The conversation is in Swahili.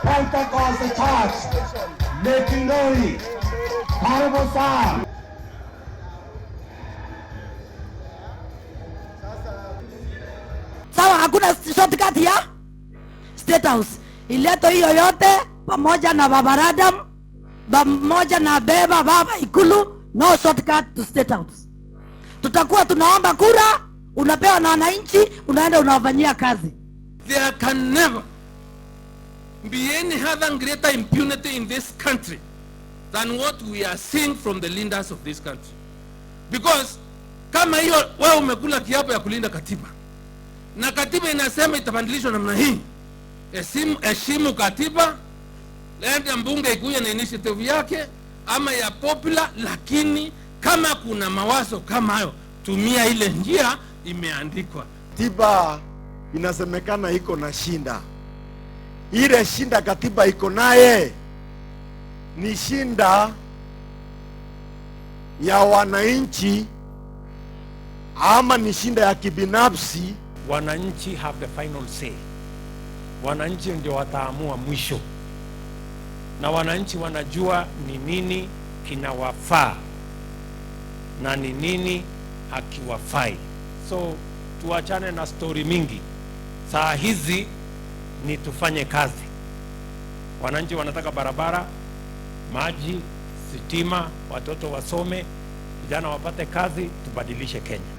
Pentecostal Church, Mekindori, karibu sana. Sawa, hakuna shortcut ya State House. Ileto hiyo yote pamoja na Baba Radam, pamoja na baba Ikulu, no shortcut to State House. Tutakuwa tunaomba kura, unapewa na wananchi, unaenda unawafanyia kazi. There can never be any other greater impunity in this country than what we are seeing from the leaders of this country. Because kama hiyo wewe umekula kiapo ya kulinda katiba, na katiba inasema itabadilishwa namna hii, heshimu katiba, lenda mbunge ikuja na initiative yake ama ya popular, lakini kama kuna mawazo kama hayo, tumia ile njia imeandikwa. Katiba inasemekana iko na shinda. Ile shinda katiba iko naye ni shinda ya wananchi ama ni shinda ya kibinafsi? Wananchi have the final say. Wananchi ndio wataamua mwisho, na wananchi wanajua ni nini kinawafaa na ni nini hakiwafai. So tuachane na story mingi. Saa hizi ni tufanye kazi. Wananchi wanataka barabara, maji, sitima, watoto wasome, vijana wapate kazi, tubadilishe Kenya.